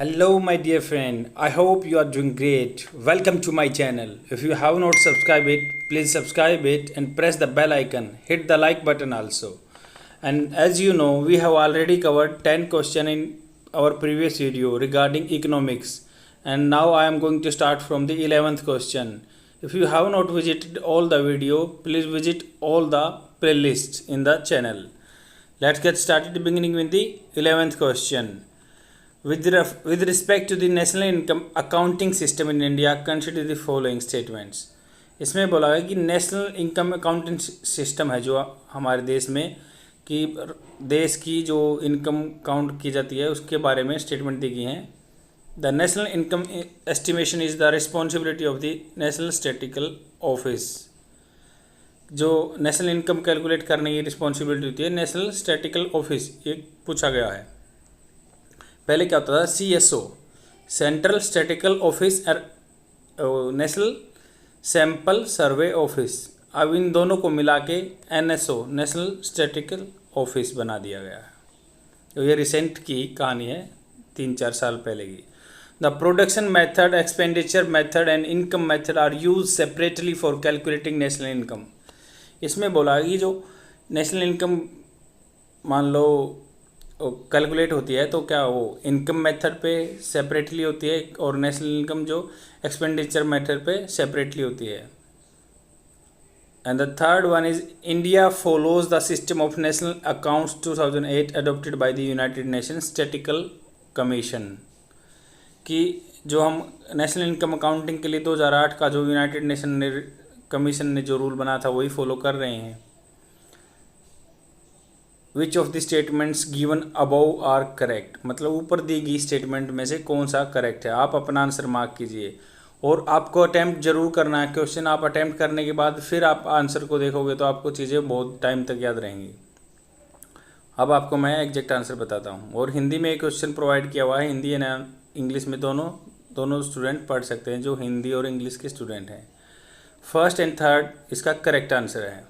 Hello, my dear friend. I hope you are doing great. Welcome to my channel. If you have not subscribed it, please subscribe it and press the bell icon. Hit the like button also. And as you know, we have already covered 10 questions in our previous video regarding economics. And now I am going to start from the 11th question. If you have not visited all the video, please visit all the playlists in the channel. Let's get started beginning with the 11th question. With respect to the national income accounting system in India, consider the following statements. इसमें बोला है कि national income accounting system है जो हमारे देश में कि देश की जो इनकम काउंट की जाती है उसके बारे में स्टेटमेंट दी गई हैं. The national income estimation is the responsibility of the national statistical office. जो नेशनल इनकम कैलकुलेट करने की रिस्पॉन्सिबिलिटी होती है नेशनल स्टैटिस्टिकल ऑफिस, ये पूछा गया है. पहले क्या होता था? CSO, central statistical office, national sample survey office. अब इन दोनों को मिला के NSO, नेशनल स्टैटिस्टिकल ऑफिस बना दिया गया है. तो ये रिसेंट की कहानी है, 3-4 साल पहले की. The production method, expenditure method and income method are use separately for calculating national income. इसमें बोला कि जो नेशनल इनकम मान लो कैलकुलेट होती है तो क्या वो इनकम मेथड पे सेपरेटली होती है और नेशनल इनकम जो एक्सपेंडिचर मेथड पे सेपरेटली होती है. And the third one is India follows the system of national accounts 2008 adopted by the United nation statistical commission. कि जो हम नेशनल इनकम अकाउंटिंग के लिए 2008 का जो यूनाइटेड नेशन ने कमीशन ने जो रूल बना था वही फॉलो कर रहे हैं. Which of the statements given above are correct. मतलब ऊपर दी गई स्टेटमेंट में से कौन सा करेक्ट है. आप अपना आंसर मार्क कीजिए और आपको अटैम्प्ट जरूर करना है. क्वेश्चन आप अटैम्प्ट करने के बाद फिर आप आंसर को देखोगे तो आपको चीज़ें बहुत टाइम तक याद रहेंगी. अब आपको मैं एग्जैक्ट आंसर बताता हूँ. और हिंदी में एक क्वेश्चन प्रोवाइड किया हुआ है. हिंदी एंड इंग्लिश में दोनों स्टूडेंट पढ़ सकते हैं जो हिंदी और इंग्लिश के स्टूडेंट हैं. फर्स्ट एंड थर्ड इसका करेक्ट आंसर है.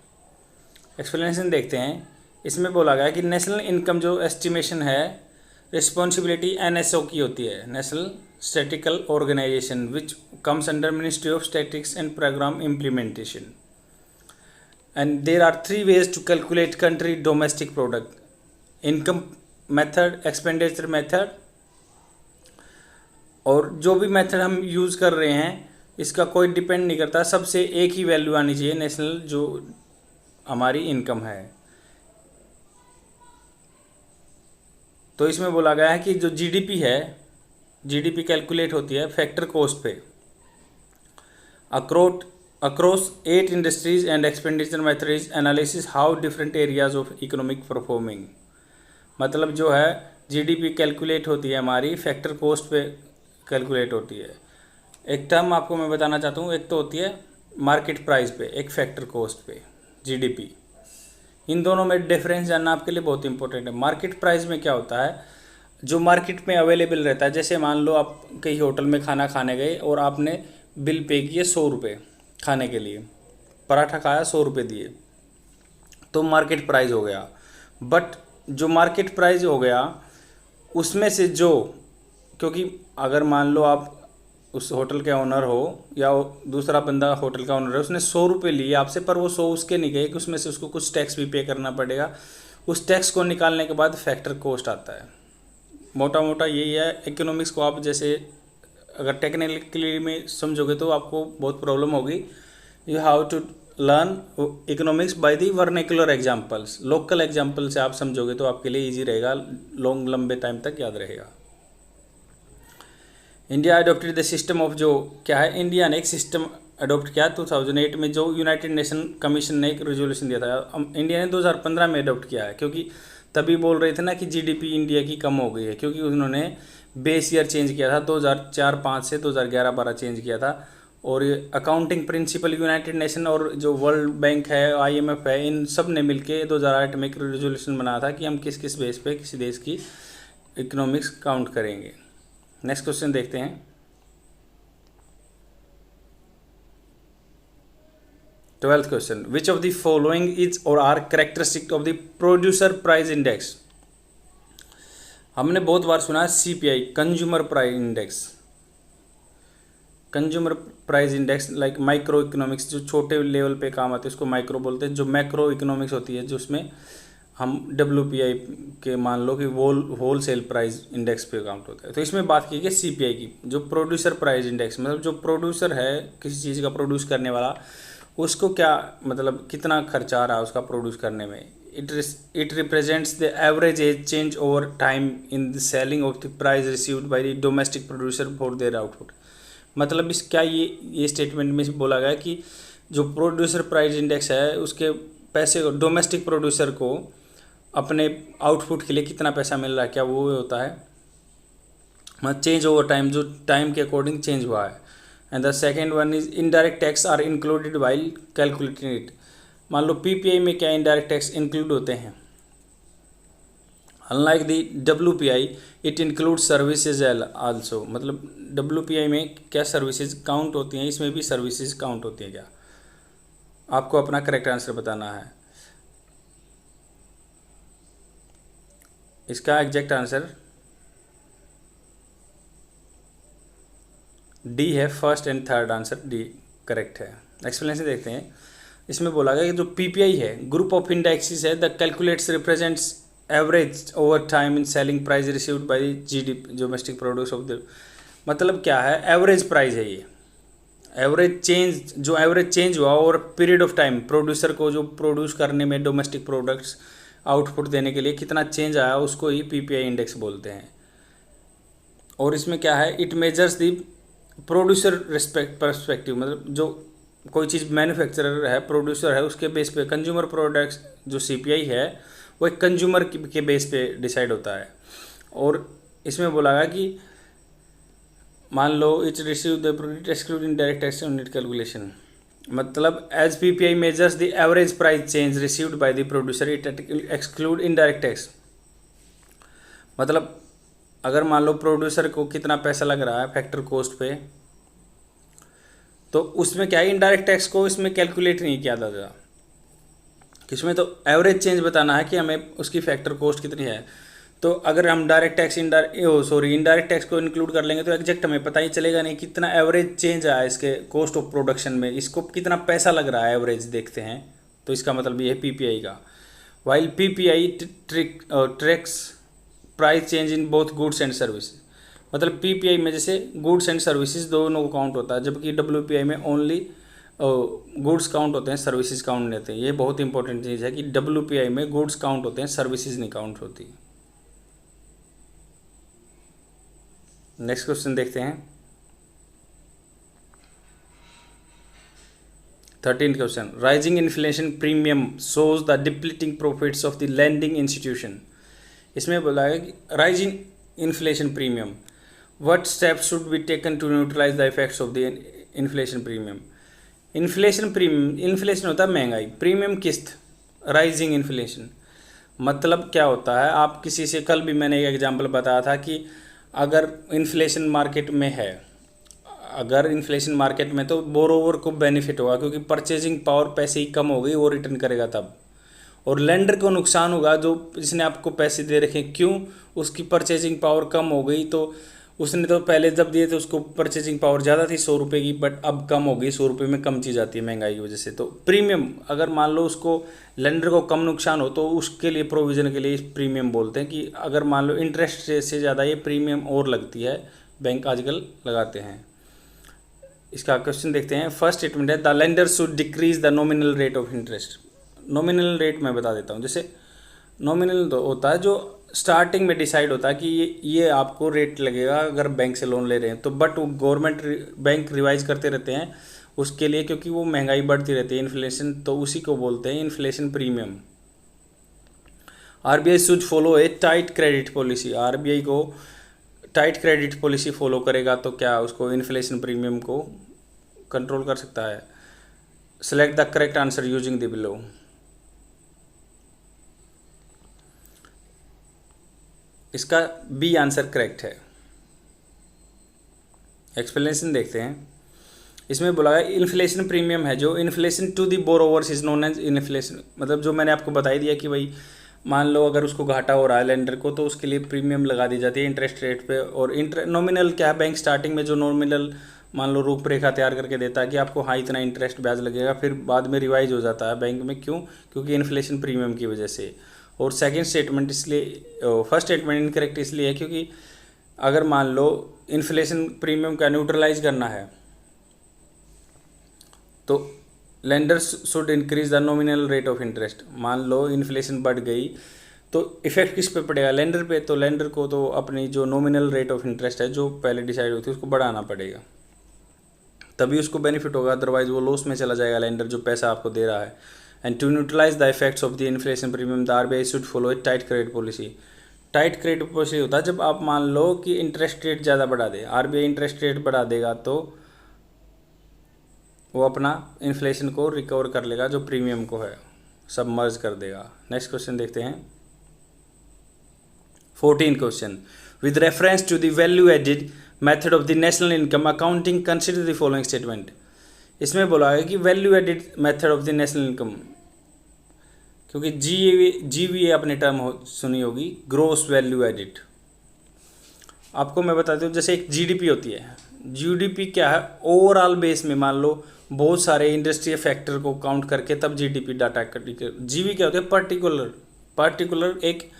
एक्सप्लेनेशन देखते हैं. इसमें बोला गया कि नेशनल इनकम जो एस्टिमेशन है रिस्पॉन्सिबिलिटी NSO की होती है, national statistical organisation, which comes under ministry of statistics and programme implementation. And there are 3 ways to calculate country domestic product. Income method, expenditure method, और जो भी मेथड हम use कर रहे हैं इसका कोई डिपेंड नहीं करता, सबसे एक ही वैल्यू आनी चाहिए नेशनल जो हमारी इनकम है. तो इसमें बोला गया है कि जो GDP है, GDP कैलकुलेट होती है फैक्टर कॉस्ट पे across 8 industries and expenditure method is analysis how different areas of economic performing. मतलब जो है GDP कैलकुलेट होती है हमारी फैक्टर कॉस्ट पे कैलकुलेट होती है. एक टर्म आपको मैं बताना चाहता हूँ. एक तो होती है मार्केट प्राइस पे, एक फैक्टर कॉस्ट पे GDP. इन दोनों में डिफरेंस जानना आपके लिए बहुत इंपॉर्टेंट है. मार्केट प्राइस में क्या होता है, जो मार्केट में अवेलेबल रहता है. जैसे मान लो आप कहीं होटल में खाना खाने गए और आपने बिल पे किए 100 रुपये खाने के लिए, पराठा खाया 100 रुपये दिए, तो मार्केट प्राइस हो गया. बट जो मार्केट प्राइस हो गया उसमें से जो, क्योंकि अगर मान लो आप उस होटल के ओनर हो या दूसरा बंदा होटल का ओनर है, उसने 100 रुपये लिए आपसे, पर वो 100 उसके नहीं गए कि उसमें से उसको कुछ टैक्स भी पे करना पड़ेगा. उस टैक्स को निकालने के बाद फैक्टर कॉस्ट आता है. मोटा मोटा यही है. इकोनॉमिक्स को आप जैसे अगर टेक्निकली में समझोगे तो आपको बहुत प्रॉब्लम होगी. You have to learn economics by the vernacular examples. Local example से आप समझोगे तो आपके लिए ईजी रहेगा, लंबे टाइम तक याद रहेगा. India adopted the system of, जो क्या है, इंडिया ने एक सिस्टम अडोप्ट किया 2008 में, जो यूनाइटेड नेशन कमीशन ने एक रेजोल्यूशन दिया था. इंडिया ने 2015 में अडोप्ट किया है, क्योंकि तभी बोल रहे थे ना कि GDP इंडिया की कम हो गई है, क्योंकि उन्होंने बेस ईयर चेंज किया था 2004-05 से 2011-12 चेंज किया था. और ये अकाउंटिंग प्रिंसिपल यूनाइटेड नेशन और जो वर्ल्ड बैंक है, IMF है, इन सब ने मिलकर 2008 में एक रेजोल्यूशन बनाया था कि हम किस किस बेस पे किसी देश की इकोनॉमिक्स काउंट करेंगे. नेक्स्ट क्वेश्चन देखते हैं. 12th question. Which of the following is or are characteristic of the producer price index? हमने बहुत बार सुना है CPI, consumer price index. Consumer price index like micro economics, जो छोटे लेवल पे काम आते हैं उसको माइक्रो बोलते हैं। जो मैक्रो इकोनॉमिक्स होती है, जो उसमें हम WPI के मान लो कि होल सेल प्राइस इंडेक्स पे काउंट होता है। तो इसमें बात की गई CPI की, जो प्रोड्यूसर प्राइस इंडेक्स, मतलब जो प्रोड्यूसर है किसी चीज़ का प्रोड्यूस करने वाला, उसको क्या मतलब कितना खर्चा आ रहा है उसका प्रोड्यूस करने में। It represents the average age change over time in the selling of the price received by the domestic producer for their output. मतलब इस क्या ये स्टेटमेंट में बोला गया कि जो प्रोड्यूसर प्राइस इंडेक्स है उसके पैसे डोमेस्टिक प्रोड्यूसर को अपने आउटपुट के लिए कितना पैसा मिल रहा है, क्या वो होता है मतलब चेंज ओवर टाइम, जो टाइम के अकॉर्डिंग चेंज हुआ है। And the second one is indirect tax are included while calculating it. मान लो PPI में क्या इनडायरेक्ट टैक्स इंक्लूड होते हैं। Unlike the WPI it include services also, मतलब WPI में क्या सर्विसेज काउंट होती हैं, इसमें भी सर्विसेज काउंट होती हैं क्या। आपको अपना करेक्ट आंसर बताना है। इसका एग्जैक्ट आंसर डी है, first and third answer D correct है। एक्सप्लेनेशन देखते हैं। इसमें बोला गया कि जो PPI है ग्रुप ऑफ इंडेक्सेस है the calculates represents average over time in selling price received by GDP domestic produce of the, मतलब क्या है एवरेज प्राइस है ये, एवरेज चेंज, जो एवरेज चेंज हुआ over period of time, producer को जो प्रोड्यूस करने में डोमेस्टिक प्रोडक्ट्स आउटपुट देने के लिए कितना चेंज आया उसको ही PPI इंडेक्स बोलते हैं। और इसमें क्या है it measures the producer perspective, मतलब जो कोई चीज़ मैन्युफैक्चरर है प्रोड्यूसर है उसके बेस पे, कंज्यूमर प्रोडक्ट्स जो CPI है वो एक कंज्यूमर के बेस पे डिसाइड होता है। और इसमें बोला गया कि मान लो it's receive the product exclude indirect tax unit calculation, मतलब as PPI measures the average price change received by the producer it exclude indirect tax. मतलब अगर मान लो प्रोड्यूसर को कितना पैसा लग रहा है फैक्टर कॉस्ट पे, तो उसमें क्या है इनडायरेक्ट टैक्स को इसमें कैलकुलेट नहीं किया जाता, इसमें तो एवरेज चेंज बताना है कि हमें उसकी फैक्टर कॉस्ट कितनी है। तो अगर हम इनडायरेक्ट टैक्स को इंक्लूड कर लेंगे तो एग्जैक्ट हमें पता ही चलेगा नहीं कितना एवरेज चेंज आया इसके कॉस्ट ऑफ प्रोडक्शन में, इसको कितना पैसा लग रहा है एवरेज देखते हैं। तो इसका मतलब ये है PPI का। While PPI tracks price change in both goods and services, मतलब PPI में जैसे गुड्स एंड सर्विसेज दोनों को काउंट होता है, जबकि WPI में ओनली गुड्स काउंट होते हैं, सर्विसेज काउंट नहीं होते हैं। ये बहुत इंपॉर्टेंट चीज़ है कि WPI में गुड्स काउंट होते हैं, सर्विसेज नहीं काउंट होती। नेक्स्ट क्वेश्चन देखते हैं। 13th question, rising inflation premium shows the depleting profits of the landing institution. इसमें बोला है कि rising inflation premium, what steps should be taken to neutralise the effects of the inflation premium. Inflation होता है महंगाई, premium किस्त, rising inflation मतलब क्या होता है। आप किसी से, कल भी मैंने एक एग्जांपल बताया था कि अगर इन्फ्लेशन मार्केट में है, अगर इन्फ्लेशन मार्केट में तो बोरोवर को बेनिफिट होगा क्योंकि परचेजिंग पावर पैसे ही कम हो गई, वो रिटर्न करेगा तब, और लेंडर को नुकसान होगा जो जिसने आपको पैसे दे रखे, क्यों, उसकी परचेजिंग पावर कम हो गई। तो उसने तो पहले जब दिए थे उसको परचेजिंग पावर ज़्यादा थी 100 रुपये की, बट अब कम हो गई, 100 रुपये में कम चीज़ आती है महंगाई की वजह से। तो प्रीमियम, अगर मान लो उसको लेंडर को कम नुकसान हो तो उसके लिए प्रोविज़न के लिए प्रीमियम बोलते हैं कि अगर मान लो इंटरेस्ट से ज़्यादा ये प्रीमियम और लगती है, बैंक आजकल लगाते हैं। इसका क्वेश्चन देखते हैं। फर्स्ट स्टेटमेंट है the lender should decrease the nominal rate of interest. Nominal rate मैं बता देता हूँ। जैसे नॉमिनल तो होता है जो स्टार्टिंग में डिसाइड होता है कि ये आपको रेट लगेगा अगर बैंक से लोन ले रहे हैं, तो बट वो गवर्नमेंट बैंक रिवाइज करते रहते हैं उसके लिए, क्योंकि वो महंगाई बढ़ती रहती है, इन्फ्लेशन, तो उसी को बोलते हैं inflation premium. RBI should follow a tight credit policy. RBI को टाइट क्रेडिट पॉलिसी फॉलो करेगा तो क्या उसको इन्फ्लेशन प्रीमियम को कंट्रोल कर सकता है। Select the correct answer using the below. इसका बी आंसर करेक्ट है। एक्सप्लेनेशन देखते हैं। इसमें बोला है इन्फ्लेशन प्रीमियम है जो inflation to the borrowers is known as inflation, मतलब जो मैंने आपको बताई दिया कि भाई मान लो अगर उसको घाटा हो रहा है लेंडर को, तो उसके लिए प्रीमियम लगा दी जाती है इंटरेस्ट रेट पे। और नॉमिनल क्या है, बैंक स्टार्टिंग में जो नॉमिनल मान लो रूपरेखा तैयार करके देता है कि आपको हाँ इतना इंटरेस्ट ब्याज लगेगा, फिर बाद में रिवाइज हो जाता है बैंक में। क्यों? क्योंकि इन्फ्लेशन प्रीमियम की वजह से। और सेकंड स्टेटमेंट इसलिए, फर्स्ट स्टेटमेंट इनकरेक्ट इसलिए है क्योंकि अगर मान लो इन्फ्लेशन प्रीमियम का न्यूट्रलाइज करना है तो lenders should increase the nominal rate of interest. मान लो इन्फ्लेशन बढ़ गई तो इफेक्ट किस पे पड़ेगा? लेंडर पे। तो लेंडर को तो अपनी जो नॉमिनल रेट ऑफ इंटरेस्ट है जो पहले डिसाइड होती है उसको बढ़ाना पड़ेगा, तभी उसको बेनिफिट होगा, अदरवाइज वो लॉस में चला जाएगा लेंडर जो पैसा आपको दे रहा है। And to neutralise the effects of the inflation premium the RBI should follow a tight credit policy. Tight credit policy होता है जब आप मान लो कि इंटरेस्ट रेट ज़्यादा बढ़ा दे, आरबीआई इंटरेस्ट रेट बढ़ा देगा तो वो अपना इन्फ्लेशन को रिकवर कर लेगा, जो प्रीमियम को है सब मर्ज कर देगा। नेक्स्ट क्वेश्चन देखते हैं 14 question. With reference to the value added method of the national income accounting consider the following statement. इसमें बोला है कि value added method of the national income, क्योंकि जीवीए अपने टर्म सुनी होगी, ग्रोस वैल्यू एडेड। आपको मैं बताती हूँ, जैसे एक जीडीपी होती है, जीडीपी क्या है, ओवरऑल बेस में मान लो बहुत सारे इंडस्ट्रियल फैक्टर को काउंट करके तब जीडीपी डाटा। जीवी क्या होता है, पर्टिकुलर एक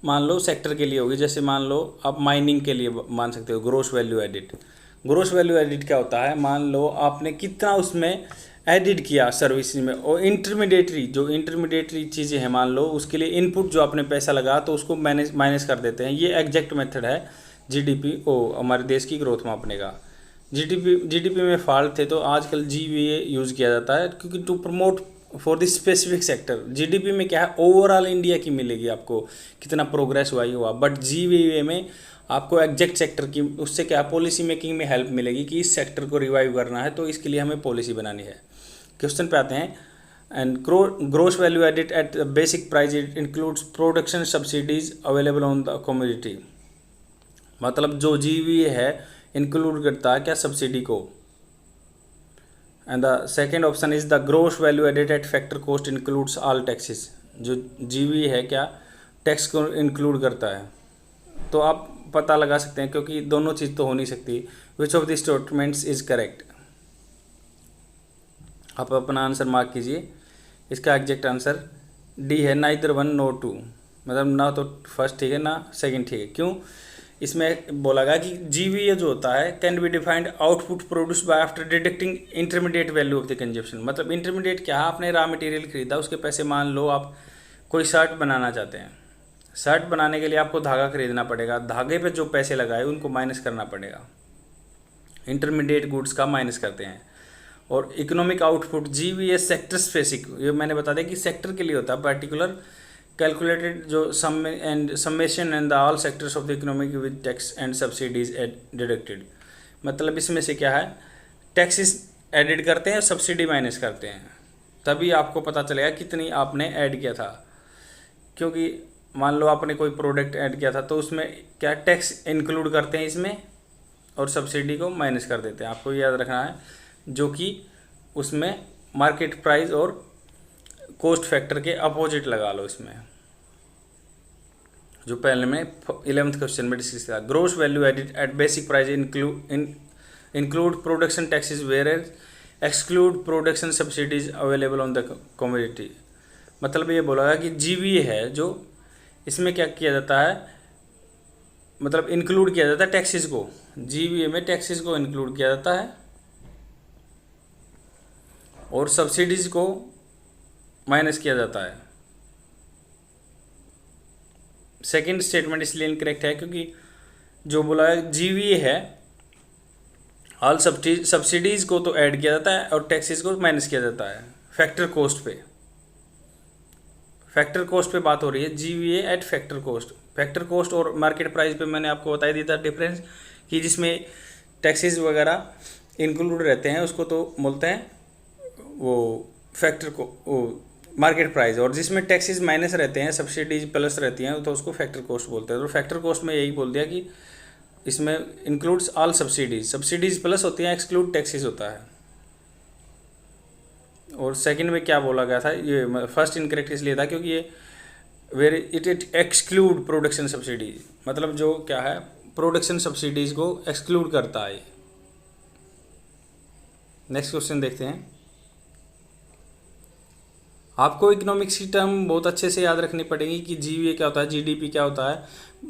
मान लो सेक्टर के लिए होगी। जैसे मान लो आप माइनिंग के लिए मान सकते हो gross value added. Gross value added क्या होता है, मान लो आपने कितना उसमें एडिड किया सर्विस में, और इंटरमीडिएटरी चीज़ें हैं मान लो, उसके लिए इनपुट जो आपने पैसा लगा तो उसको माइनस कर देते हैं। ये एग्जैक्ट मेथड है जीडीपी हमारे देश की ग्रोथ मापने का। जीडीपी में फॉल्ट थे तो आजकल जीवीए यूज़ किया जाता है, क्योंकि to promote for this specific sector. GDP में क्या है, ओवरऑल इंडिया की मिलेगी आपको कितना प्रोग्रेस हुआ ही हुआ, बट जीवीए में आपको एग्जैक्ट सेक्टर की, उससे क्या पॉलिसी मेकिंग में हेल्प मिलेगी कि इस सेक्टर को रिवाइव करना है, तो इसके लिए हमें पॉलिसी बनानी है। क्वेश्चन पे आते हैं। And gross value added at basic price it includes production subsidies available on the commodity. मतलब जो जीवीए है इंक्लूड करता है क्या, सब्सिडी को। And the second option is the gross value added at factor cost includes all taxes. जो GV है क्या, टैक्स को इंक्लूड करता है। तो आप पता लगा सकते हैं, क्योंकि दोनों चीज़ तो हो नहीं सकती। विच of the statements is correct? आप अपना आंसर मार्क कीजिए। इसका एग्जैक्ट आंसर डी है, नाइदर वन नो टू। मतलब ना तो फर्स्ट ठीक है ना सेकंड ठीक है। क्यों? इसमें बोला गया कि जीवीए जो होता है can be defined output produce by after deducting intermediate value of the consumption. मतलब इंटरमीडिएट क्या है, आपने रॉ मटेरियल खरीदा, उसके पैसे मान लो आप कोई शर्ट बनाना चाहते हैं, शर्ट बनाने के लिए आपको धागा खरीदना पड़ेगा, धागे पे जो पैसे लगाए उनको माइनस करना पड़ेगा, इंटरमीडिएट गुड्स का माइनस करते हैं। और economic output GVA sector specific, ये मैंने बता दिया कि सेक्टर के लिए होता है पर्टिकुलर, कैलकुलेटेड जो summation and the all sectors of the economy with tax and subsidies deducted। मतलब इसमें से क्या है, टैक्सेस एडिड करते हैं, सब्सिडी माइनस करते हैं, तभी आपको पता चलेगा कितनी आपने ऐड किया था। क्योंकि मान लो आपने कोई प्रोडक्ट ऐड किया था तो उसमें क्या टैक्स इंक्लूड करते हैं इसमें, और सब्सिडी को माइनस कर देते हैं। आपको याद रखना है, जो कि उसमें मार्केट प्राइस और कॉस्ट फैक्टर के अपोजिट लगा लो इसमें, जो पहले में 11th क्वेश्चन में डिस्कस किया। Gross value added at basic price include production taxes where exclude production subsidies available on the commodity. मतलब ये बोला कि जीवीए है जो, इसमें क्या किया जाता है, मतलब इंक्लूड किया जाता है टैक्सेस को, जीवीए में टैक्सेस को इंक्लूड किया जाता है और सब्सिडीज को माइनस किया जाता है। सेकंड स्टेटमेंट इसलिए इनकरेक्ट है क्योंकि जो बोला है जीवीए है, ऑल सब्सिडीज को तो ऐड किया जाता है और टैक्सेस को माइनस किया जाता है फैक्टर कॉस्ट पे। फैक्टर कॉस्ट पे बात हो रही है, GVA eight factor cost. Factor cost और मार्केट प्राइस पे मैंने आपको बता दिया था डिफरेंस, कि जिसमें टैक्सेस वगैरह इंक्लूड रहते हैं उसको तो बोलते हैं वो फैक्टर को वो मार्केट प्राइस, और जिसमें टैक्सेस माइनस रहते हैं, सब्सिडीज प्लस रहती हैं, तो उसको फैक्टर कॉस्ट बोलते हैं। तो फैक्टर कॉस्ट में यही बोल दिया कि इसमें इंक्लूड्स ऑल सब्सिडीज प्लस होती हैं, एक्सक्लूड टैक्सेस होता है। और सेकंड में क्या बोला गया था, ये फर्स्ट इनकरेक्ट इसलिए था क्योंकि ये where it exclude production subsidy, मतलब जो क्या है प्रोडक्शन सब्सिडीज को एक्सक्लूड करता है। नेक्स्ट क्वेश्चन देखते हैं। आपको इकोनॉमिक्स की टर्म बहुत अच्छे से याद रखनी पड़ेगी कि जीवीए क्या होता है, जीडीपी क्या होता है।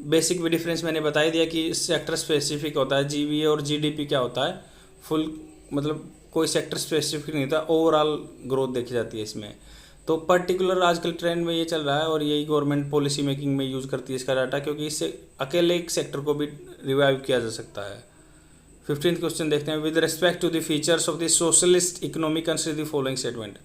बेसिक भी डिफरेंस मैंने बता ही दिया कि सेक्टर स्पेसिफिक होता है जीवीए, और जीडीपी क्या होता है फुल, मतलब कोई सेक्टर स्पेसिफिक नहीं होता, ओवरऑल ग्रोथ देखी जाती है इसमें। तो पर्टिकुलर आजकल ट्रेंड में ये चल रहा है और यही गवर्नमेंट पॉलिसी मेकिंग में यूज़ करती है इसका डाटा, क्योंकि इससे अकेले एक सेक्टर को भी रिवाइव किया जा सकता है। 15th क्वेश्चन देखते हैं। With respect to the features of the socialist economy consider the following statement.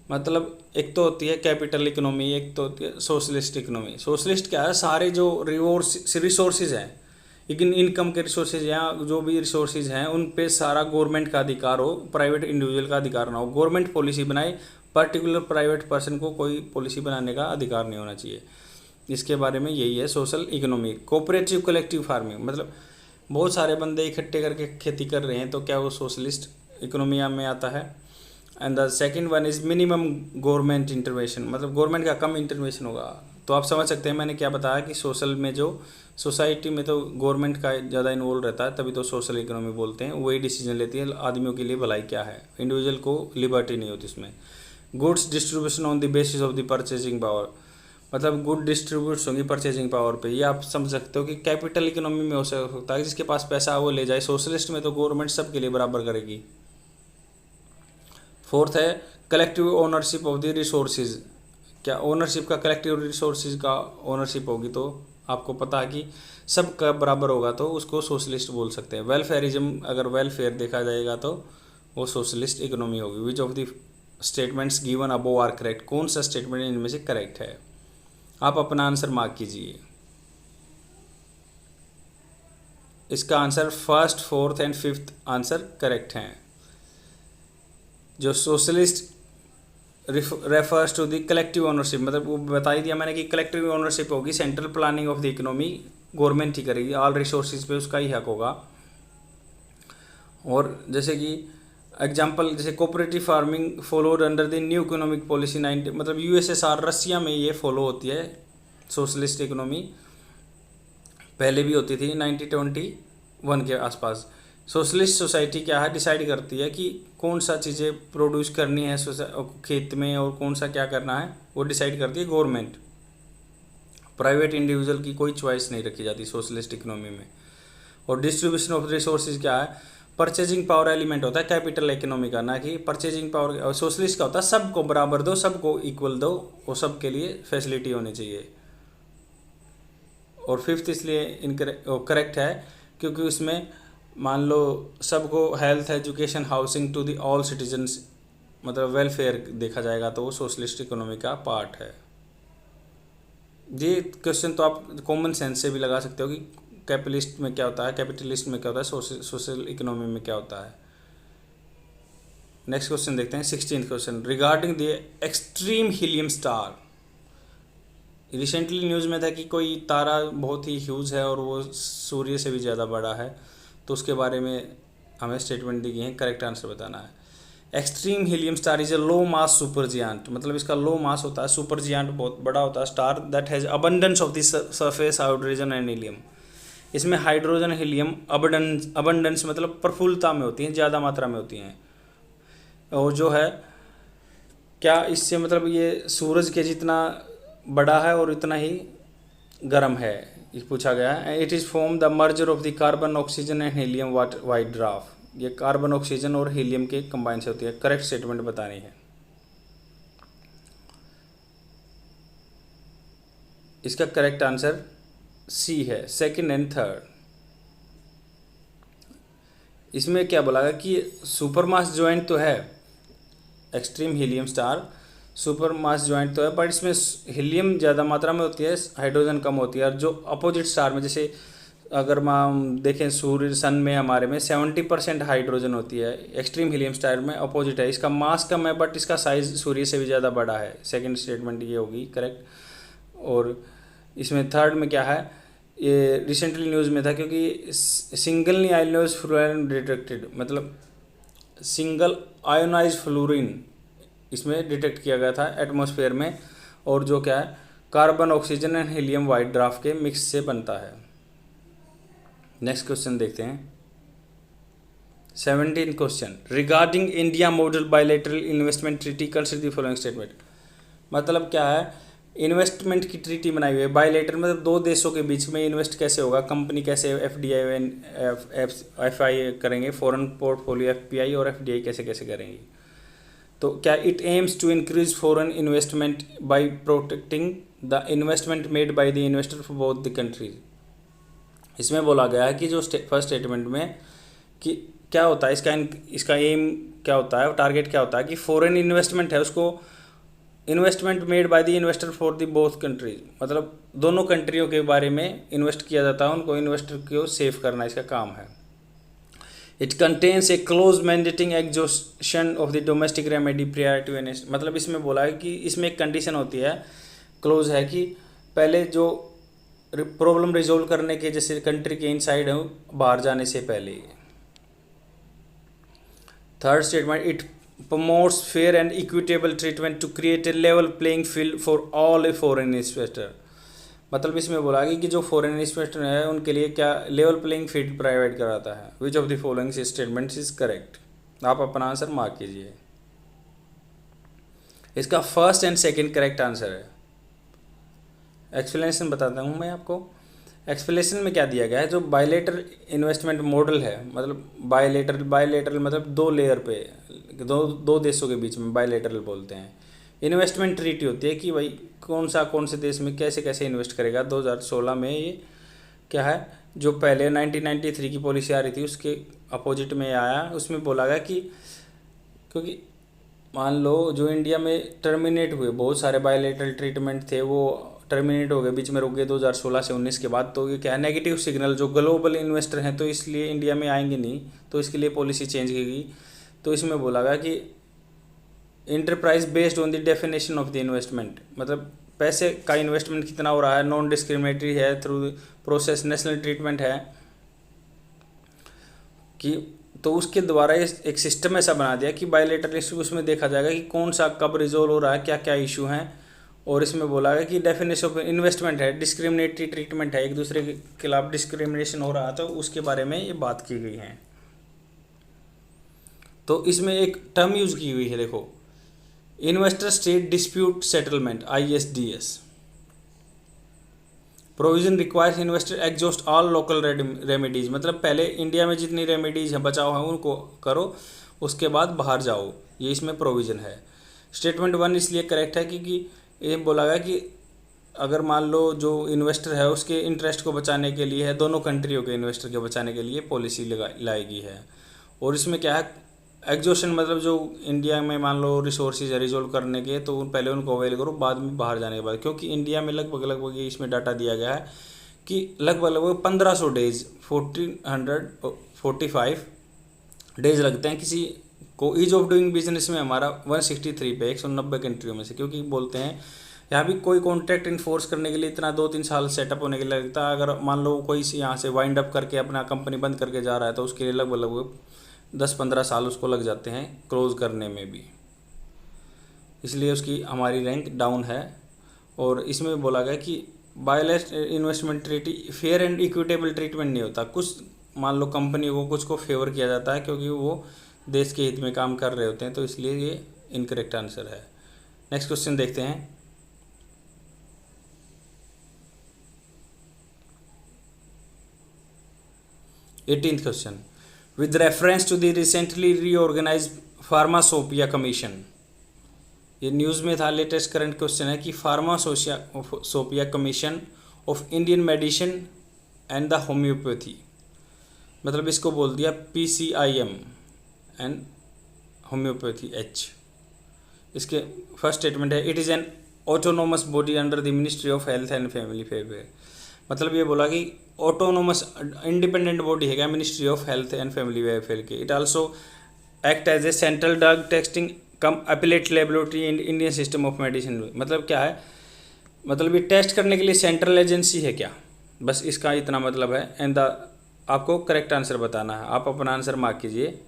मतलब एक तो होती है कैपिटल इकोनॉमी, एक तो होती है सोशलिस्ट इकोनॉमी। सोशलिस्ट क्या है, सारे जो रिसोर्सेज हैं, इनकम के रिसोर्सेज या जो भी रिसोर्सेज हैं उन पे सारा गवर्नमेंट का अधिकार हो, प्राइवेट इंडिविजुअल का अधिकार ना हो। गवर्नमेंट पॉलिसी बनाए, पर्टिकुलर प्राइवेट पर्सन को कोई पॉलिसी बनाने का अधिकार नहीं होना चाहिए। इसके बारे में यही है social economy. Cooperative collective farming, मतलब बहुत सारे बंदे इकट्ठे करके खेती कर रहे हैं, तो क्या वो सोशलिस्ट इकोनॉमी में आता है। And the second one is minimum government intervention, मतलब गवर्नमेंट का कम इंटरवेंशन होगा। तो आप समझ सकते हैं मैंने क्या बताया कि सोशल में जो सोसाइटी में तो गवर्नमेंट का ज़्यादा इन्वॉल्व रहता है, तभी तो सोशल इकोनॉमी बोलते हैं। वही डिसीजन लेती है आदमियों के लिए भलाई क्या है, इंडिविजुअल को लिबर्टी नहीं होती उसमें। Goods distribution on the basis of the purchasing power, मतलब गुड डिस्ट्रीब्यूट होंगी परचेजिंग पावर पे। ये आप समझ सकते हो कि कैपिटल इकोनॉमी में हो सकता है जिसके पास पैसा है वो ले जाए, सोशलिस्ट में तो गवर्नमेंट सबके लिए बराबर करेगी। फोर्थ है collective ownership of the resources. क्या ओनरशिप का, कलेक्टिव रिसोर्सेज का ओनरशिप होगी तो आपको पता है कि सब का बराबर होगा तो उसको सोशलिस्ट बोल सकते हैं। वेलफेयरिज्म, अगर वेलफेयर देखा जाएगा तो वो सोशलिस्ट इकोनॉमी होगी। Which of the statements given above are correct, कौन सा स्टेटमेंट इनमें से करेक्ट है। आप अपना आंसर मार्क कीजिए। इसका answer first, fourth and fifth answer correct हैं। जो socialist refers to the collective ownership, मतलब वो बता ही दिया मैंने कि कलेक्टिव ओनरशिप होगी, central planning of the economy government ही करेगी, ऑल रिसोर्सेज पे उसका ही हक होगा। और जैसे कि एग्जांपल, जैसे cooperative farming followed under the new economic policy 90, मतलब यूएसएसआर रसिया में ये फॉलो होती है सोशलिस्ट इकोनॉमी, पहले भी होती थी 1921 के आसपास। सोशलिस्ट सोसाइटी क्या है, डिसाइड करती है कि कौन सा चीज़ें प्रोड्यूस करनी है खेत में और कौन सा क्या करना है, वो डिसाइड करती है गवर्नमेंट। प्राइवेट इंडिविजुअल की कोई चॉइस नहीं रखी जाती सोशलिस्ट इकोनॉमी में। और डिस्ट्रीब्यूशन ऑफ रिसोर्सेज क्या है, परचेजिंग पावर एलिमेंट होता है कैपिटल इकोनॉमी का, ना कि परचेजिंग पावर। और सोशलिस्ट का होता है सबको बराबर दो, सबको इक्वल दो, और सबके लिए फैसिलिटी होनी चाहिए। और फिफ्थ इसलिए करेक्ट है क्योंकि उसमें मान लो सबको health, education, housing to the all citizens, मतलब वेलफेयर देखा जाएगा तो वो सोशलिस्ट इकोनॉमी का पार्ट है। ये क्वेश्चन तो आप कॉमन सेंस से भी लगा सकते हो कि कैपिटलिस्ट में क्या होता है, कैपिटलिस्ट में क्या होता है, सोशल इकोनॉमी में क्या होता है। नेक्स्ट क्वेश्चन देखते हैं। 16th question. Regarding the extreme helium star, recently news में था कि कोई तारा बहुत ही ह्यूज है और वो सूर्य से भी ज़्यादा बड़ा है, तो उसके बारे में हमें स्टेटमेंट दी गई है, करेक्ट आंसर बताना है। Extreme helium star is a low mass super giant, मतलब इसका लो मास होता है, सुपर जियांट बहुत बड़ा होता है star that has abundance of the surface hydrogen and helium. इसमें हाइड्रोजन हीलियम अबंडेंस मतलब प्रफुल्लता में होती हैं, ज़्यादा मात्रा में होती हैं। और जो है क्या इससे मतलब ये सूरज के जितना बड़ा है और इतना ही गर्म है, ये पूछा गया है। It is form the merger of the carbon oxygen and helium white dwarf, ये कार्बन ऑक्सीजन और हीलियम के कंबाइन से होती है। करेक्ट स्टेटमेंट बतानी है। इसका करेक्ट आंसर सी है, सेकंड एंड थर्ड। इसमें क्या बोला गया कि सुपर मास जॉइंट तो है, एक्सट्रीम हीलियम स्टार सुपर मास जॉइंट तो है, पर इसमें हीलियम ज़्यादा मात्रा में होती है, हाइड्रोजन कम होती है। और जो अपोजिट स्टार में, जैसे अगर हम देखें सूर्य सन में हमारे में 70% हाइड्रोजन होती है, एक्सट्रीम हीलियम स्टार में अपोजिट है, इसका मास कम है बट इसका साइज सूर्य से भी ज़्यादा बड़ा है। सेकंड स्टेटमेंट ये होगी करेक्ट। और इसमें थर्ड में क्या है, ये रिसेंटली न्यूज़ में था क्योंकि सिंगल आयोनाइज फ्लोरीन डिटेक्टेड, मतलब सिंगल आयोनाइज फ्लोरीन इसमें डिटेक्ट किया गया था एटमॉस्फेयर में। और जो क्या है carbon, oxygen and helium white draft के मिक्स से बनता है। नेक्स्ट क्वेश्चन देखते हैं। 17 question, regarding India model bilateral investment treaty consider the following statement. मतलब क्या है, इन्वेस्टमेंट की ट्रीटी बनाई हुई है बायलैटरल, मतलब दो देशों के बीच में इन्वेस्ट कैसे होगा, कंपनी कैसे एफ आई करेंगे, फॉरेन पोर्टफोलियो एफपीआई और एफडीआई कैसे कैसे करेंगी। तो क्या it aims to increase foreign investment by protecting the investment made by the investor for both the countries. इसमें बोला गया है कि जो फर्स्ट स्टेटमेंट में कि क्या होता है इसका एम क्या होता है, टारगेट क्या होता है कि फॉरेन इन्वेस्टमेंट है उसको investment made by the investor for the both countries, मतलब दोनों कंट्रियों के बारे में इन्वेस्ट किया जाता है, उनको इन्वेस्टर को सेव करना इसका काम है। It contains a clause mandating exhaustion of the domestic remedy prior to an, मतलब इसमें बोला है कि इसमें एक कंडीशन होती है, क्लोज है कि पहले जो प्रॉब्लम रिजोल्व करने के जैसे कंट्री के इनसाइड है बाहर जाने से पहले। Third statement, it promotes fair and equitable treatment to create a level playing field for all a foreign investor। मतलब इसमें बोला गया कि जो फॉरेन इन्वेस्टर है उनके लिए क्या लेवल प्लेइंग फील्ड प्रोवाइड कराता है। विच of the following statements is correct. आप अपना आंसर मार्क कीजिए। इसका first and second correct answer है। एक्सप्लेनेशन बताता हूँ मैं आपको। एक्सप्लेनेशन में क्या दिया गया है, जो बायलेटरल इन्वेस्टमेंट मॉडल है, मतलब बायलेटरल मतलब दो लेयर पे दो देशों के बीच में बायलेटरल बोलते हैं। इन्वेस्टमेंट ट्रीटी होती है कि भाई कौन से देश में कैसे कैसे इन्वेस्ट करेगा। 2016 में ये क्या है, जो पहले 1993 की पॉलिसी आ रही थी उसके अपोजिट में आया। उसमें बोला गया कि क्योंकि मान लो जो इंडिया में टर्मिनेट हुए बहुत सारे बायलेटरल ट्रीटमेंट थे वो टर्मिनेट हो गए, बीच में रुक गए 2016 से 19 के बाद। तो ये क्या है, नेगेटिव सिग्नल जो ग्लोबल इन्वेस्टर हैं तो इसलिए इंडिया में आएंगे नहीं, तो इसके लिए पॉलिसी चेंज की गई। तो इसमें बोला गया कि enterprise based on the definition of the investment, मतलब पैसे का इन्वेस्टमेंट कितना हो रहा है, नॉन डिस्क्रिमिनेटरी है, थ्रू प्रोसेस नेशनल ट्रीटमेंट है कि तो उसके द्वारा एक सिस्टम ऐसा बना दिया कि बायलेटरल इशू उसमें देखा जाएगा कि कौन सा कब रिजोल्व हो रहा है, क्या क्या इशू हैं। और इसमें बोला गया कि डेफिनेशन ऑफ इन्वेस्टमेंट है, डिस्क्रिमिनेटरी ट्रीटमेंट है, एक दूसरे के खिलाफ डिस्क्रिमिनेशन हो रहा है, तो उसके बारे में ये बात की गई है। तो इसमें एक टर्म यूज की हुई है, देखो, investor state dispute settlement ISDS provision requires investor exhaust all local remedies, मतलब पहले इंडिया में जितनी रेमेडीज है बचाव है उनको करो, उसके बाद बाहर जाओ, ये इसमें प्रोविज़न है। स्टेटमेंट 1 इसलिए करेक्ट है क्योंकि ये बोला गया कि अगर मान लो जो इन्वेस्टर है उसके इंटरेस्ट को बचाने के लिए है, दोनों कंट्रियों के इन्वेस्टर के बचाने के लिए पॉलिसी लाएगी है। और इसमें क्या है, एग्जॉशन मतलब जो इंडिया में मान लो रिसोर्सेज है रिजोल्व करने के, तो पहले उनको अवेल करो, बाद में बाहर जाने के बाद। क्योंकि इंडिया में लगभग इसमें डाटा दिया गया है कि लगभग 1500 डेज 1445 डेज लगते हैं किसी को ईज ऑफ डूइंग बिजनेस में हमारा 163 पे 190 कंट्रियों में से। क्योंकि बोलते हैं यहाँ भी कोई कॉन्ट्रैक्ट इन्फोर्स करने के लिए इतना 2-3 साल सेटअप होने के लिए लगता है। अगर मान लो कोई यहाँ से वाइंड अप करके अपना कंपनी बंद करके जा रहा है तो उसके लिए लगभग 10-15 साल उसको लग जाते हैं क्लोज करने में भी, इसलिए उसकी हमारी रैंक डाउन है। और इसमें बोला गया कि bilateral investment treaty fair and equitable treatment नहीं होता। कुछ मान लो कंपनी को कुछ को फेवर किया जाता है क्योंकि वो देश के हित में काम कर रहे होते हैं, तो इसलिए ये इनकरेक्ट आंसर है। नेक्स्ट क्वेश्चन देखते हैं। Eighteenth question, with reference to the recently reorganized pharmacopoeia commission, ये न्यूज़ में था, लेटेस्ट करंट क्वेश्चन है कि pharmacopoeia commission of Indian medicine and the homeopathy, मतलब इसको बोल दिया PCIM एंड होम्योपैथी H। इसके फर्स्ट स्टेटमेंट है, it is an autonomous body under the ministry of health and family welfare, मतलब ये बोला कि ऑटोनोमस इंडिपेंडेंट बॉडी है क्या ministry of health and family welfare के। It also act as a central drug testing cum appellate laboratory in Indian system of medicine, मतलब क्या है, मतलब ये टेस्ट करने के लिए सेंट्रल एजेंसी है क्या, बस इसका इतना मतलब है। एंड द आपको करेक्ट आंसर बताना है, आप अपना आंसर मार्क कीजिए।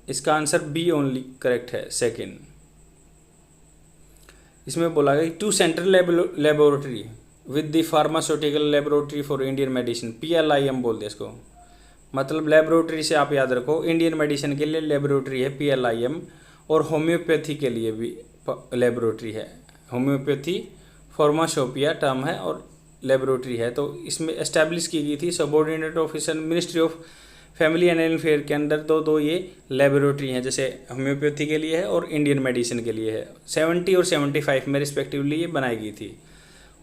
इसका आंसर B ओनली करेक्ट है, सेकेंड। इसमें बोला गया to central laboratory with the pharmaceutical laboratory for Indian medicine, PLIM बोलते हैं इसको। मतलब लेबोरेटरी से आप याद रखो, इंडियन मेडिसिन के लिए लेबोरेटरी है PLIM, और होम्योपैथी के लिए भी लेबोरेटरी है। होम्योपैथी फार्माशोपिया टर्म है और लेबोरेटरी है। तो इसमें एस्टैब्लिश की गई थी subordinate officer ministry of family and welfare के अंदर। दो ये लेबोरेटरी हैं, जैसे होम्योपैथी के लिए है और इंडियन मेडिसिन के लिए है। 70 और 75 में रिस्पेक्टिवली ये बनाई गई थी।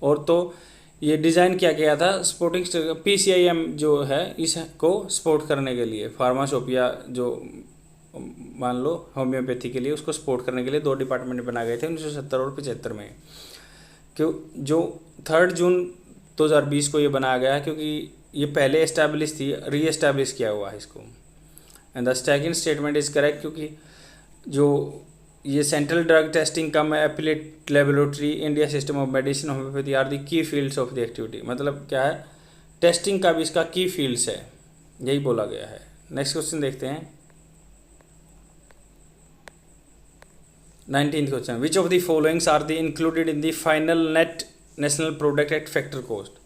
और तो ये डिज़ाइन किया गया था सपोर्टिंग PCIM जो है इसको सपोर्ट करने के लिए, फार्माशोपिया जो मान लो होम्योपैथी के लिए, उसको सपोर्ट करने के लिए 2 डिपार्टमेंट बनाए गए थे 1970 और 75 में। क्यों जो 3 जून 2020 को ये बनाया गया है, क्योंकि ये पहले एस्टैब्लिश थी, री एस्टैब्लिश किया हुआ है इसको। And the second statement is correct, क्योंकि जो ये central drug testing cum appellate laboratory India system of medicine homeopathy are the key fields of the activity. मतलब क्या है, टेस्टिंग का भी इसका की फील्ड्स है, यही बोला गया है। नेक्स्ट क्वेश्चन देखते हैं, 19th question, which of the followings are the included in the final net national product at factor cost.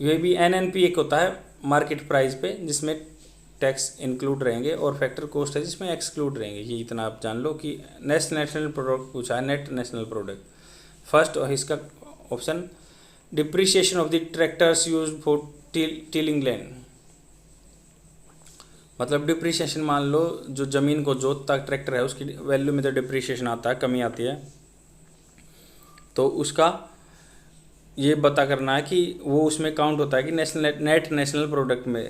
ये भी NNP एक होता है मार्केट प्राइस पे, जिसमें टैक्स इंक्लूड रहेंगे, और फैक्टर कॉस्ट है जिसमें एक्सक्लूड रहेंगे। ये इतना आप जान लो कि नेशनल प्रोडक्ट पूछा है, नेट नेशनल प्रोडक्ट। फर्स्ट इसका option, depreciation of the tractors use for tilling land. मतलब डिप्रिसिएशन, मान लो जो ज़मीन को जोतता ट्रैक्टर है उसकी वैल्यू में तो डिप्रिसिएशन आता है, कमी आती है, तो उसका ये पता करना है कि वो उसमें काउंट होता है कि नेट नेशनल प्रोडक्ट में,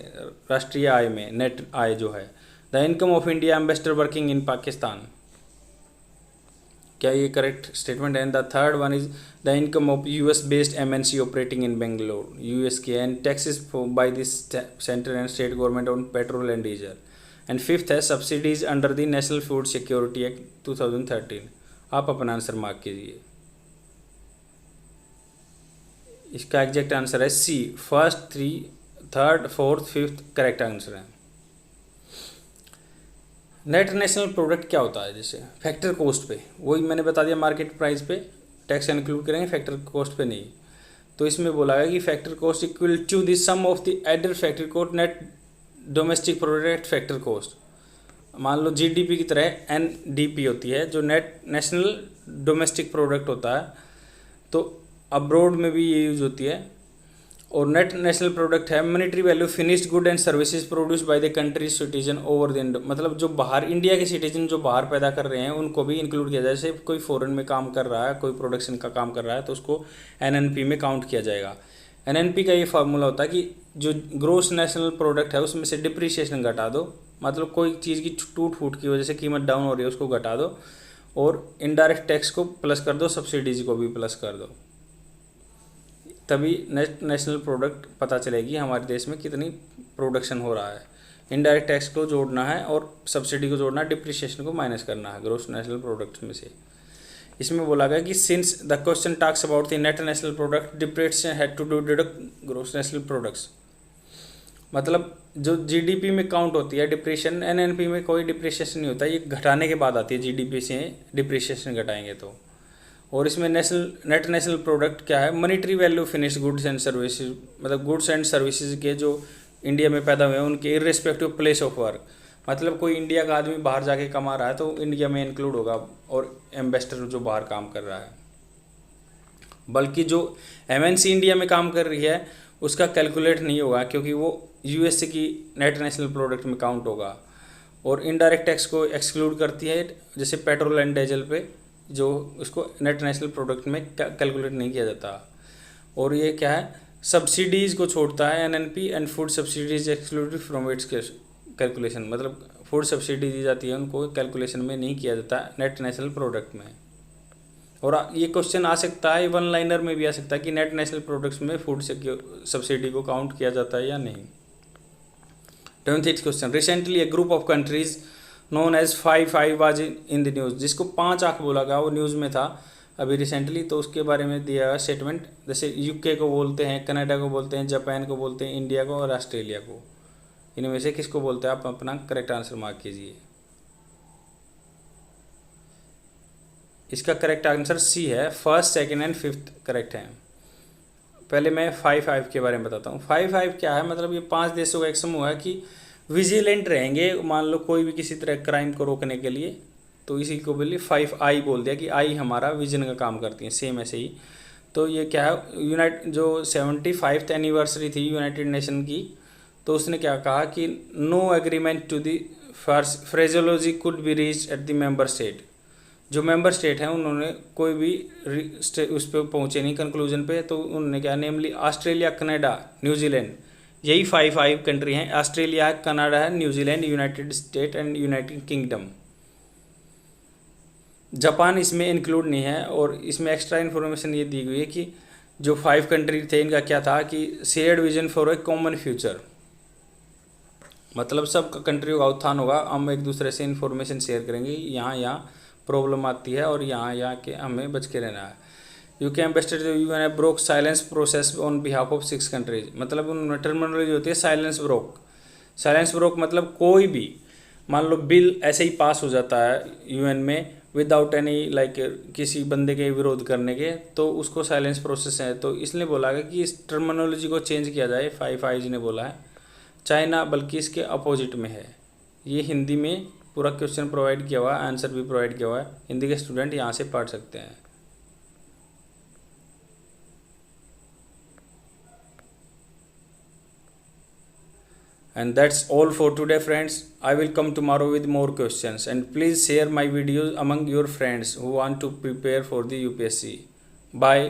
राष्ट्रीय आय में नेट आय जो है। The income of India ambassador working in Pakistan, क्या ये करेक्ट स्टेटमेंट है? The third one is the income of US based MNC operating in Bangalore US के, and taxes by this central and state government on petrol and diesel. And fifth है subsidies under the national food security act 2013। आप अपना answer mark कीजिए। इसका exact answer है C, first 3, third, fourth, fifth correct answer है। Net national product क्या होता है? जैसे फैक्टर कॉस्ट पे, वही मैंने बता दिया, मार्केट प्राइस पे टैक्स इंक्लूड करेंगे, फैक्टर कॉस्ट पे नहीं। तो इसमें बोला गया कि factor cost equal to the sum of the added factor cost net domestic product factor cost. मान लो GDP की तरह NDP होती है, जो नेट नेशनल डोमेस्टिक प्रोडक्ट होता है, तो अब्रोड में भी ये यूज होती है। और नेट नेशनल प्रोडक्ट है monetary value finished good and services produce by the country citizen over the, मतलब जो बाहर इंडिया के सिटीजन जो बाहर पैदा कर रहे हैं उनको भी इंक्लूड किया जाए। जैसे कोई फॉरेन में काम कर रहा है, कोई प्रोडक्शन का काम कर रहा है, तो उसको NNP में काउंट किया जाएगा। NNP का ये फार्मूला होता है कि जो ग्रोस नेशनल प्रोडक्ट है उसमें से डिप्रिसिएशन घटा दो, मतलब कोई चीज़ की टूट फूट की वजह से कीमत डाउन हो रही है उसको घटा दो, और इनडायरेक्ट टैक्स को प्लस कर दो, सब्सिडीज को भी प्लस कर दो, तभी नेट नेशनल प्रोडक्ट पता चलेगी हमारे देश में कितनी प्रोडक्शन हो रहा है। इनडायरेक्ट टैक्स को जोड़ना है और सब्सिडी को जोड़ना है, डिप्रिसिएशन को माइनस करना है ग्रोस नेशनल प्रोडक्ट में से। इसमें बोला गया कि since the question talks about the net national product depreciation had to do deduct gross national products. मतलब जो GDP में काउंट होती है डिप्रिसिएशन, NNP में कोई डिप्रिसिएशन नहीं होता, ये घटाने के बाद आती है, GDP से डिप्रिसिएशन घटाएंगे तो। और इसमें नेट नेशनल प्रोडक्ट क्या है? Monetary value finished goods and services, मतलब गुड्स एंड सर्विसेज के जो इंडिया में पैदा हुए हैं उनके इर्रेस्पेक्टिव प्लेस ऑफ वर्क। मतलब कोई इंडिया का आदमी बाहर जाके कमा रहा है तो इंडिया में इंक्लूड होगा, और एम्बेसडर जो बाहर काम कर रहा है। बल्कि जो MNC इंडिया में काम कर रही है उसका कैलकुलेट नहीं होगा, क्योंकि वो USA की नेट नेशनल प्रोडक्ट में काउंट होगा। और इनडायरेक्ट टैक्स को एक्सक्लूड करती है, जैसे पेट्रोल एंड डीजल पे, जो उसको नेट नेशनल प्रोडक्ट में कैलकुलेट नहीं किया जाता। और ये क्या है? सब्सिडीज़ को छोड़ता है NNP, and food subsidies excluded from its calculation. मतलब फूड सब्सिडी दी जाती है, उनको कैलकुलेशन में नहीं किया जाता नेट नेशनल प्रोडक्ट में। और ये क्वेश्चन आ सकता है, वन लाइनर में भी आ सकता है कि नेट नेशनल प्रोडक्ट्स में फूड सब्सिडी को काउंट किया जाता है या नहीं। 28th question, recently a group of countries known as 5 was in the news. जिसको 5 आँख बोला गया वो न्यूज़ में था अभी रिसेंटली, तो उसके बारे में दिया गया स्टेटमेंट। जैसे UK को बोलते हैं, कनाडा को बोलते हैं, जापान को बोलते हैं, इंडिया को और ऑस्ट्रेलिया को। इनमें से किसको बोलते हैं? आप अपना करेक्ट आंसर मार्क कीजिए। इसका करेक्ट आंसर सी है, first second and fifth correct है। पहले मैं 5-5 के बारे में बताता हूँ। 5-5 क्या है, मतलब ये 5 देशों का एक समूह है कि विजिलेंट रहेंगे, मान लो कोई भी किसी तरह क्राइम को रोकने के लिए, तो इसी को बोलिए 5I बोल दिया कि आई हमारा विजन का काम करती है, सेम ऐसे ही। तो ये क्या है, जो 75th एनिवर्सरी थी यूनाइटेड नेशन की, तो उसने क्या कहा कि no agreement to the phraseology could be reach at the member state. जो मेंबर स्टेट हैं उन्होंने कोई भी उस पर पहुँचे नहीं कंक्लूजन पे, तो उन्होंने क्या, नेमली ऑस्ट्रेलिया, कनाडा, न्यूजीलैंड, यही 5 कंट्री हैं। ऑस्ट्रेलिया है, कनाडा है, New Zealand, United state and United kingdom. Japan इसमें इंक्लूड नहीं है। और इसमें एक्स्ट्रा इन्फॉर्मेशन ये दी गई है कि जो 5 कंट्री थे इनका क्या था कि shared vision for a common future, मतलब सब कंट्रियों का उत्थान होगा, हम एक दूसरे से इन्फॉर्मेशन शेयर करेंगे, यहाँ प्रॉब्लम आती है और यहाँ के हमें बच के रहना है। UK ambassador you N broke silence process on behalf of 6 countries, मतलब उनमें टर्मिनोलॉजी होती है साइलेंस ब्रोक। साइलेंस ब्रोक मतलब कोई भी मान लो बिल ऐसे ही पास हो जाता है यूएन में विदाउट एनी लाइक किसी बंदे के विरोध करने के, तो उसको साइलेंस प्रोसेस है। तो इसलिए बोला गया कि इस टर्मिनोलॉजी को चेंज किया जाए, 5 ने बोला है। चाइना बल्कि इसके अपोजिट में है। ये हिंदी में पूरा क्वेश्चन प्रोवाइड किया हुआ है, आंसर भी प्रोवाइड किया हुआ है, हिंदी के स्टूडेंट यहाँ से पढ़ सकते हैं। And that's all for today, friends. I will come tomorrow with more questions, and please share my videos among your friends who want to prepare for the UPSC. Bye.